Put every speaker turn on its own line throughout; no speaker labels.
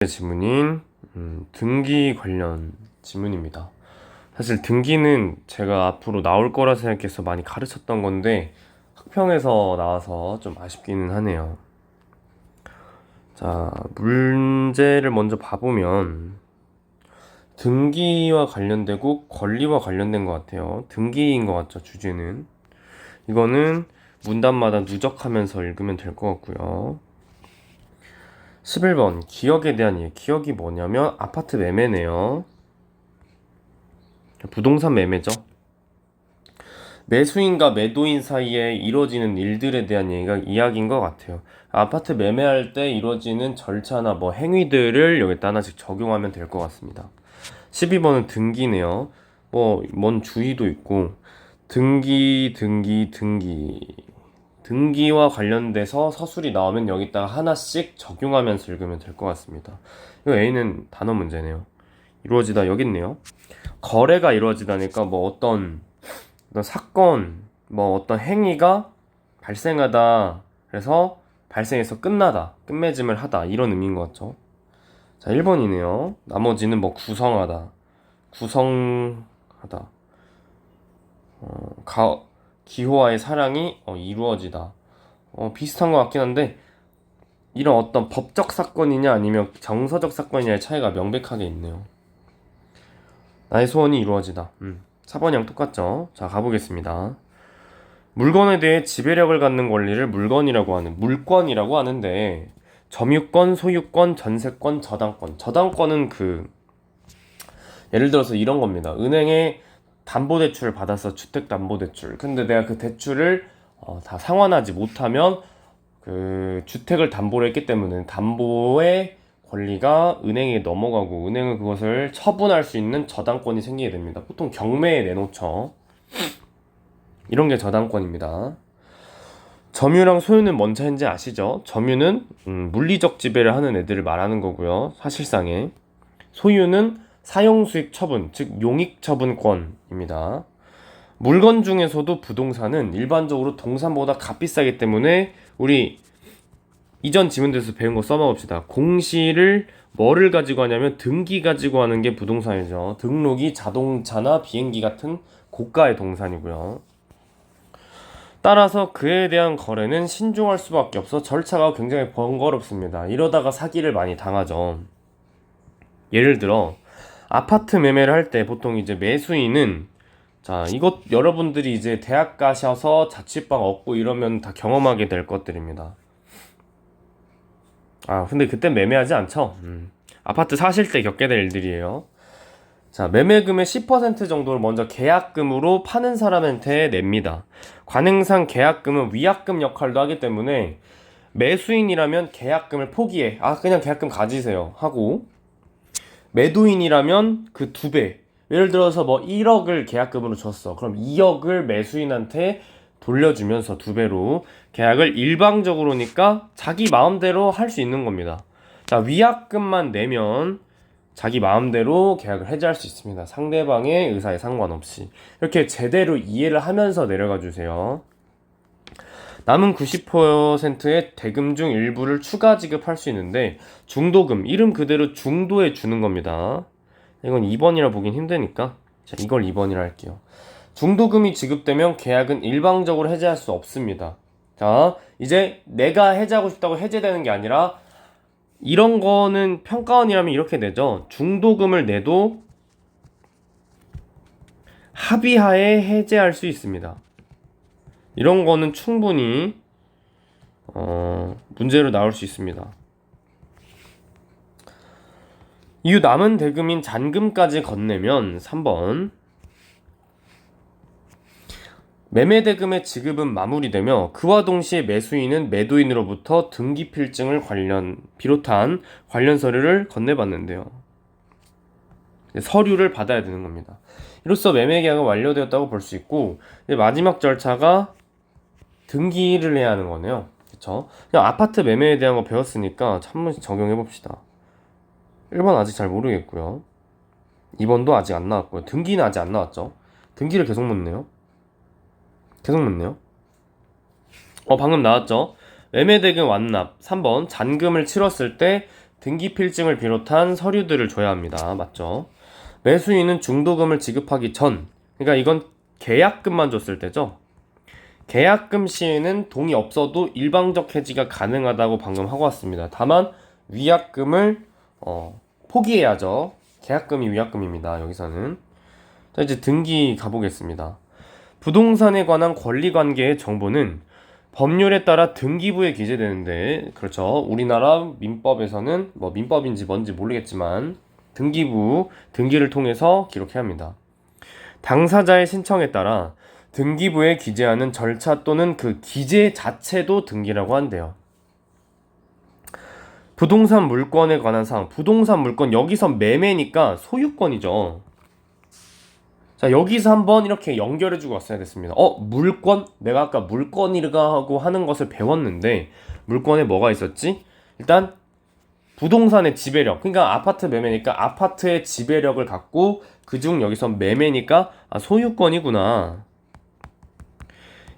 지문인 등기 관련 지문입니다. 사실 등기는 제가 앞으로 나올 거라 생각해서 많이 가르쳤던 건데 학평에서 나와서 좀 아쉽기는 하네요. 자, 문제를 먼저 봐보면 등기와 관련되고 권리와 관련된 것 같아요. 등기인 것 같죠, 주제는. 이거는 문단마다 누적하면서 읽으면 될 것 같고요. 11번 기억에 대한 예. 기억이 뭐냐면 아파트 매매네요. 부동산 매매죠. 매수인과 매도인 사이에 이루어지는 일들에 대한 이야기인 것 같아요. 아파트 매매할 때 이루어지는 절차나 뭐 행위들을 여기다 하나씩 적용하면 될 것 같습니다. 12번은 등기네요. 뭔 주의도 있고 등기와 관련돼서 서술이 나오면 여기다가 하나씩 적용하면서 읽으면 될 것 같습니다. 이거 A는 단어 문제네요. 이루어지다 여기 있네요. 거래가 이루어지다니까 어떤 사건, 어떤 행위가 발생하다. 그래서 발생해서 끝나다, 끝맺음을 하다 이런 의미인 것 같죠. 자, 1번이네요. 나머지는 구성하다, 구성하다. 기호와의 사랑이 이루어지다. 비슷한 것 같긴 한데 이런 어떤 법적 사건이냐 아니면 정서적 사건이냐의 차이가 명백하게 있네요. 나의 소원이 이루어지다. 4번이랑 똑같죠. 자, 가보겠습니다. 물건에 대해 지배력을 갖는 권리를 물권이라고 하는데 점유권, 소유권, 전세권, 저당권. 저당권은 예를 들어서 이런 겁니다. 은행에 담보대출을 받아서 주택담보대출. 근데 내가 그 대출을 다 상환하지 못하면 그 주택을 담보로 했기 때문에 담보의 권리가 은행에 넘어가고 은행은 그것을 처분할 수 있는 저당권이 생기게 됩니다. 보통 경매에 내놓죠. 이런 게 저당권입니다. 점유랑 소유는 뭔 차이인지 아시죠? 점유는 물리적 지배를 하는 애들을 말하는 거고요. 사실상의. 소유는 사용수익 처분, 즉 용익 처분권입니다. 물건 중에서도 부동산은 일반적으로 동산보다 값비싸기 때문에 우리 이전 지문에서 배운 거 써먹읍시다. 공시를 뭐를 가지고 하냐면 등기 가지고 하는 게 부동산이죠. 등록이 자동차나 비행기 같은 고가의 동산이고요. 따라서 그에 대한 거래는 신중할 수밖에 없어 절차가 굉장히 번거롭습니다. 이러다가 사기를 많이 당하죠. 예를 들어 아파트 매매를 할 때 보통 이제 매수인은 이것 여러분들이 이제 대학 가셔서 자취방 얻고 이러면 다 경험하게 될 것들입니다. 근데 그땐 매매하지 않죠. 아파트 사실 때 겪게 될 일들이에요. 자, 매매금의 10% 정도를 먼저 계약금으로 파는 사람한테 냅니다. 관행상 계약금은 위약금 역할도 하기 때문에 매수인이라면 계약금을 포기해. 그냥 계약금 가지세요. 하고 매도인이라면 그 2배. 예를 들어서 1억을 계약금으로 줬어. 그럼 2억을 매수인한테 돌려주면서 2배로 계약을 일방적으로니까 자기 마음대로 할 수 있는 겁니다. 자, 위약금만 내면 자기 마음대로 계약을 해지할 수 있습니다. 상대방의 의사에 상관없이. 이렇게 제대로 이해를 하면서 내려가 주세요. 남은 90%의 대금 중 일부를 추가 지급할 수 있는데 중도금, 이름 그대로 중도에 주는 겁니다. 이건 2번이라 보긴 힘드니까 이걸 2번이라 할게요. 중도금이 지급되면 계약은 일방적으로 해지할 수 없습니다. 자, 이제 내가 해지하고 싶다고 해제되는 게 아니라 이런 거는 평가원이라면 이렇게 되죠. 중도금을 내도 합의하에 해제할 수 있습니다. 이런 거는 충분히 문제로 나올 수 있습니다. 이후 남은 대금인 잔금까지 건네면 3번 매매대금의 지급은 마무리되며 그와 동시에 매수인은 매도인으로부터 등기필증을 비롯한 관련 서류를 건네받는데요. 서류를 받아야 되는 겁니다. 이로써 매매계약은 완료되었다고 볼 수 있고 마지막 절차가 등기를 해야 하는 거네요. 그쵸? 그냥 아파트 매매에 대한 거 배웠으니까 한 번씩 적용해 봅시다. 1번 아직 잘 모르겠고요. 2번도 아직 안 나왔고요. 등기는 아직 안 나왔죠. 등기를 계속 묻네요. 방금 나왔죠. 매매대금 완납. 3번 잔금을 치렀을 때 등기 필증을 비롯한 서류들을 줘야 합니다. 맞죠? 매수인은 중도금을 지급하기 전, 그러니까 이건 계약금만 줬을 때죠. 계약금 시에는 돈이 없어도 일방적 해지가 가능하다고 방금 하고 왔습니다. 다만 위약금을 포기해야죠. 계약금이 위약금입니다. 여기서는. 자, 이제 등기 가보겠습니다. 부동산에 관한 권리관계의 정보는 법률에 따라 등기부에 기재되는데, 그렇죠. 우리나라 민법에서는 뭐 민법인지 뭔지 모르겠지만 등기부 등기를 통해서 기록해야 합니다. 당사자의 신청에 따라 등기부에 기재하는 절차 또는 그 기재 자체도 등기라고 한대요. 부동산 물건에 관한 사항. 부동산 물건, 여기서 매매니까 소유권이죠. 자, 여기서 한번 이렇게 연결해주고 왔어야 됐습니다. 물건? 내가 아까 물건이라고 하는 것을 배웠는데 물건에 뭐가 있었지? 일단 부동산의 지배력, 그러니까 아파트 매매니까 아파트의 지배력을 갖고 그중 여기서 매매니까 소유권이구나.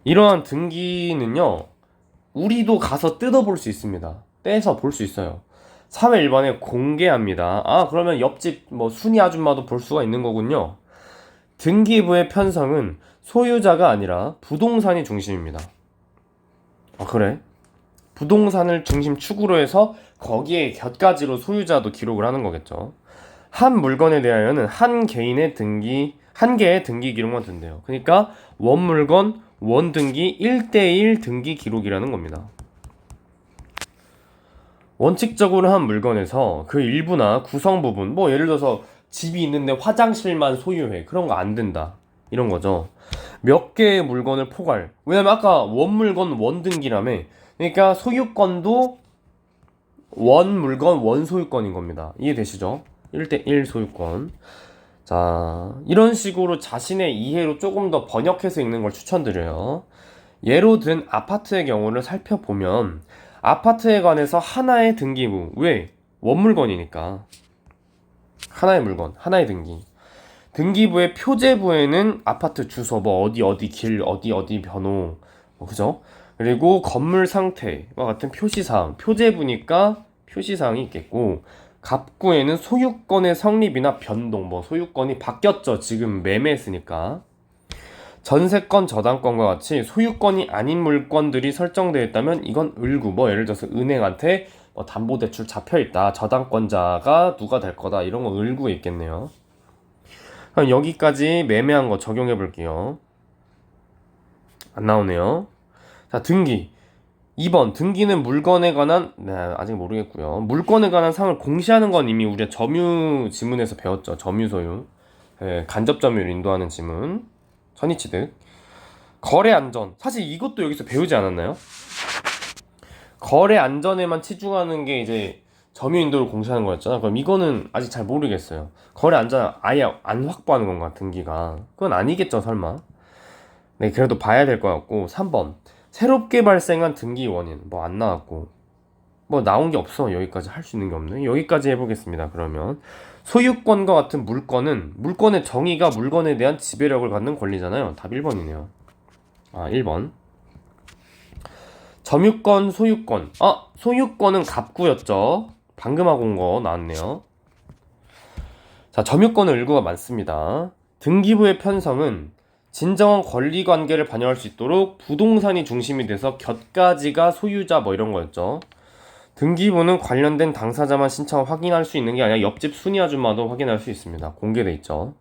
이러한 등기는요, 우리도 가서 뜯어볼 수 있습니다. 떼서 볼 수 있어요. 사회 일반에 공개합니다. 그러면 옆집 뭐 순이 아줌마도 볼 수가 있는 거군요. 등기부의 편성은 소유자가 아니라 부동산이 중심입니다. 그래? 부동산을 중심 축으로 해서 거기에 곁가지로 소유자도 기록을 하는 거겠죠. 한 물건에 대하여는 한 개의 등기 기록만 든대요. 그러니까 원물건 원등기 1대1 등기 기록이라는 겁니다. 원칙적으로 한 물건에서 그 일부나 구성 부분, 뭐 예를 들어서 집이 있는데 화장실만 소유해, 그런 거 안 된다, 이런 거죠. 몇 개의 물건을 포괄, 왜냐면 아까 원물건 원등기라며, 그러니까 소유권도 원물건 원소유권인 겁니다. 이해되시죠? 1대1 소유권. 자, 이런 식으로 자신의 이해로 조금 더 번역해서 읽는 걸 추천드려요. 예로 든 아파트의 경우를 살펴보면 아파트에 관해서 하나의 등기부, 왜? 원물건이니까 하나의 물건, 하나의 등기. 등기부의 표제부에는 아파트 주소, 뭐 어디 길, 어디 번호, 그죠? 그리고 건물 상태와 같은 표시사항, 표제부니까 표시사항이 있겠고, 갑구에는 소유권의 성립이나 변동, 뭐 소유권이 바뀌었죠. 지금 매매했으니까. 전세권, 저당권과 같이 소유권이 아닌 물건들이 설정되어 있다면 이건 을구, 뭐 예를 들어서 은행한테 뭐 담보대출 잡혀있다, 저당권자가 누가 될 거다, 이런 거 을구에 있겠네요. 그럼 여기까지 매매한 거 적용해 볼게요. 안 나오네요. 자, 등기. 2번, 등기는 물건에 관한, 아직 모르겠고요. 물건에 관한 사항을 공시하는 건 이미 우리가 점유 지문에서 배웠죠. 점유소유. 간접 점유를 인도하는 지문. 선의취득. 거래 안전. 사실 이것도 여기서 배우지 않았나요? 거래 안전에만 치중하는 게 이제 점유 인도를 공시하는 거였잖아. 그럼 이거는 아직 잘 모르겠어요. 거래 안전 아예 안 확보하는 건가, 등기가? 그건 아니겠죠, 설마. 네, 그래도 봐야 될 것 같고. 3번. 새롭게 발생한 등기 원인. 뭐 안 나왔고. 뭐 나온 게 없어. 여기까지 할 수 있는 게 없네. 여기까지 해보겠습니다. 그러면 소유권과 같은 물건은 물건의 정의가 물건에 대한 지배력을 갖는 권리잖아요. 답 1번이네요. 1번. 점유권, 소유권. 소유권은 갑구였죠. 방금 하고 온 거 나왔네요. 자, 점유권은 을구가 많습니다. 등기부의 편성은 진정한 권리관계를 반영할 수 있도록 부동산이 중심이 돼서 곁가지가 소유자 뭐 이런 거였죠. 등기부는 관련된 당사자만 신청을 확인할 수 있는 게 아니라 옆집 순이 아줌마도 확인할 수 있습니다. 공개돼 있죠.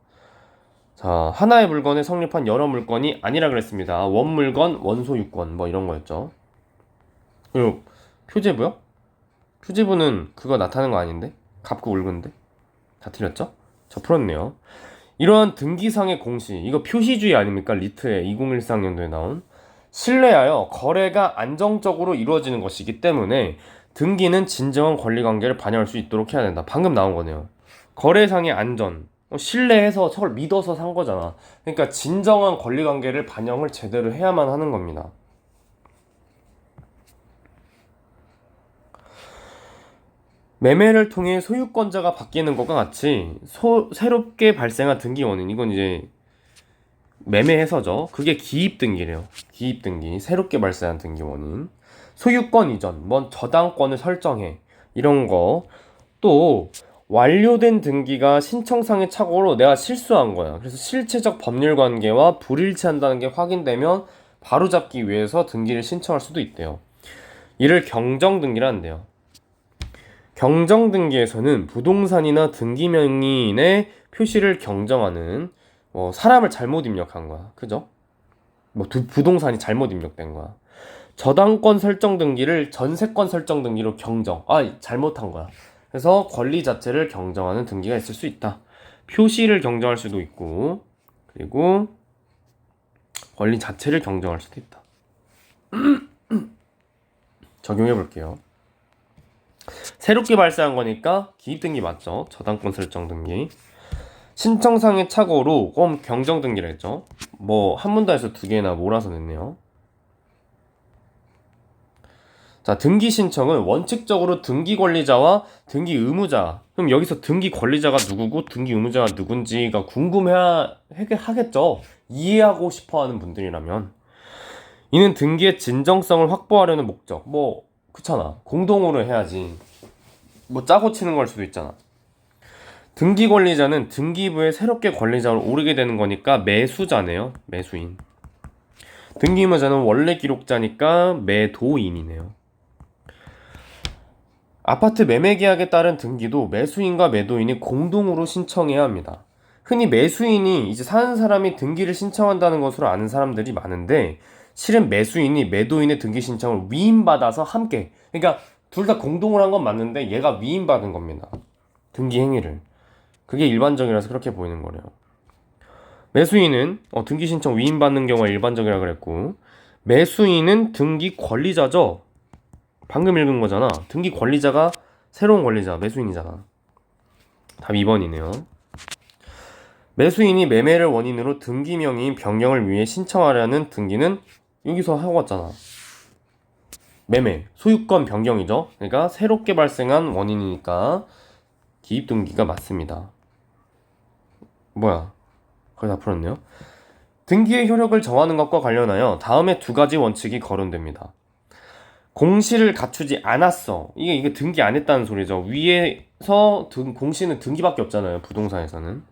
자, 하나의 물건에 성립한 여러 물건이 아니라 그랬습니다. 원물건, 원소유권 뭐 이런 거였죠. 그리고 표제부요? 표제부는 그거 나타나는 거 아닌데? 갑구 을구인데? 다 틀렸죠? 저 풀었네요. 이러한 등기상의 공시, 이거 표시주의 아닙니까? 리트에 2013년도에 나온. 신뢰하여 거래가 안정적으로 이루어지는 것이기 때문에 등기는 진정한 권리관계를 반영할 수 있도록 해야 된다. 방금 나온 거네요. 거래상의 안전, 신뢰해서 서로 믿어서 산 거잖아. 그러니까 진정한 권리관계를 반영을 제대로 해야만 하는 겁니다. 매매를 통해 소유권자가 바뀌는 것과 같이 새롭게 발생한 등기 원인, 이건 이제 매매해서죠. 그게 기입등기래요. 기입등기, 새롭게 발생한 등기 원인. 소유권 이전, 뭔 저당권을 설정해, 이런 거. 또 완료된 등기가 신청상의 착오로 내가 실수한 거야. 그래서 실체적 법률 관계와 불일치한다는 게 확인되면 바로잡기 위해서 등기를 신청할 수도 있대요. 이를 경정등기란대요. 경정등기에서는 부동산이나 등기 명의인의 표시를 경정하는 사람을 잘못 입력한 거야. 그죠? 부동산이 잘못 입력된 거야. 저당권 설정 등기를 전세권 설정 등기로 경정. 잘못한 거야. 그래서 권리 자체를 경정하는 등기가 있을 수 있다. 표시를 경정할 수도 있고, 그리고 권리 자체를 경정할 수도 있다. 적용해 볼게요. 새롭게 발생한 거니까 기입등기 맞죠? 저당권 설정 등기. 신청상의 착오로 그럼 경정 등기를 했죠. 한 문단에서 두 개나 몰아서 냈네요. 자, 등기 신청은 원칙적으로 등기 권리자와 등기 의무자. 그럼 여기서 등기 권리자가 누구고 등기 의무자가 누군지가 궁금해하겠죠. 이해하고 싶어하는 분들이라면. 이는 등기의 진정성을 확보하려는 목적. 그렇잖아. 공동으로 해야지. 짜고 치는 걸 수도 있잖아. 등기 권리자는 등기부에 새롭게 권리자로 오르게 되는 거니까 매수자네요. 매수인. 등기 의무자는 원래 기록자니까 매도인이네요. 아파트 매매 계약에 따른 등기도 매수인과 매도인이 공동으로 신청해야 합니다. 흔히 매수인이 이제 사는 사람이 등기를 신청한다는 것으로 아는 사람들이 많은데 실은 매수인이 매도인의 등기 신청을 위임받아서 함께, 그러니까 둘 다 공동으로 한 건 맞는데 얘가 위임받은 겁니다. 등기 행위를. 그게 일반적이라서 그렇게 보이는 거래요. 매수인은 등기 신청 위임받는 경우가 일반적이라 그랬고, 매수인은 등기 권리자죠. 방금 읽은 거잖아. 등기 권리자가 새로운 권리자, 매수인이잖아. 답 2번이네요. 매수인이 매매를 원인으로 등기 명의인 변경을 위해 신청하려는 등기는 여기서 하고 왔잖아. 매매, 소유권 변경이죠. 그러니까 새롭게 발생한 원인이니까 기입등기가 맞습니다. 거의 다 풀었네요. 등기의 효력을 정하는 것과 관련하여 다음에 두 가지 원칙이 거론됩니다. 공시를 갖추지 않았어. 이게 등기 안 했다는 소리죠. 위에서 공시는 등기밖에 없잖아요. 부동산에서는.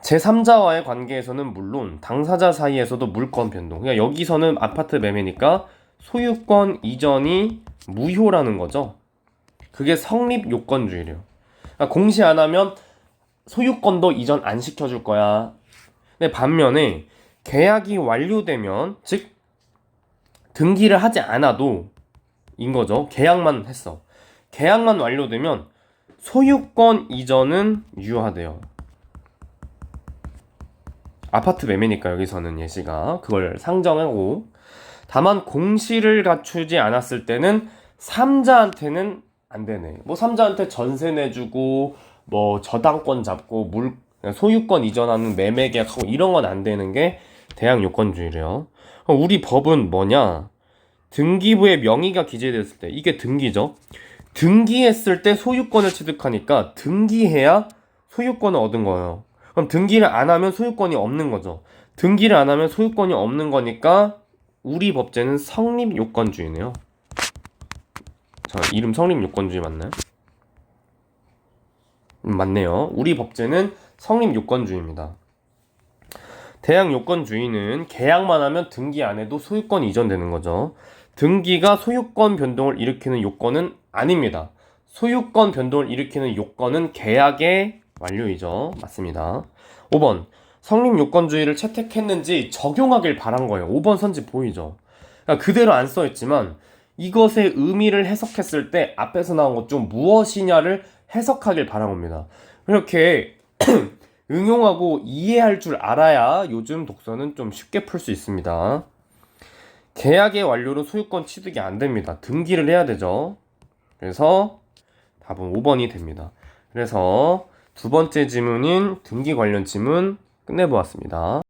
제3자와의 관계에서는 물론 당사자 사이에서도 물권 변동. 그러니까 여기서는 아파트 매매니까 소유권 이전이 무효라는 거죠. 그게 성립 요건주의래요. 그러니까 공시 안 하면 소유권도 이전 안 시켜줄 거야. 근데 반면에 계약이 완료되면, 즉 등기를 하지 않아도 인 거죠. 계약만 했어. 계약만 완료되면 소유권 이전은 유효하대요. 아파트 매매니까 여기서는 예시가 그걸 상정하고, 다만 공시를 갖추지 않았을 때는 3자한테는 안 되네. 3자한테 전세 내주고 저당권 잡고 소유권 이전하는 매매 계약하고 이런 건 안 되는 게 대항 요건주의래요. 우리 법은 뭐냐? 등기부에 명의가 기재됐을 때, 이게 등기죠. 등기했을 때 소유권을 취득하니까 등기해야 소유권을 얻은 거예요. 그럼 등기를 안 하면 소유권이 없는 거죠. 등기를 안 하면 소유권이 없는 거니까 우리 법제는 성립요건주의네요. 자, 이름 성립요건주의 맞나요? 맞네요. 우리 법제는 성립요건주의입니다. 대항요건주의는 계약만 하면 등기 안 해도 소유권 이전되는 거죠. 등기가 소유권 변동을 일으키는 요건은 아닙니다. 소유권 변동을 일으키는 요건은 계약의 완료이죠. 맞습니다. 5번. 성립요건주의를 채택했는지 적용하길 바란 거예요. 5번 선지 보이죠? 그러니까 그대로 안 써있지만 이것의 의미를 해석했을 때 앞에서 나온 것 중 무엇이냐를 해석하길 바란 겁니다. 이렇게 응용하고 이해할 줄 알아야 요즘 독서는 좀 쉽게 풀 수 있습니다. 계약의 완료로 소유권 취득이 안 됩니다. 등기를 해야 되죠. 그래서 답은 5번이 됩니다. 그래서 두 번째 지문인 등기 관련 지문 끝내보았습니다.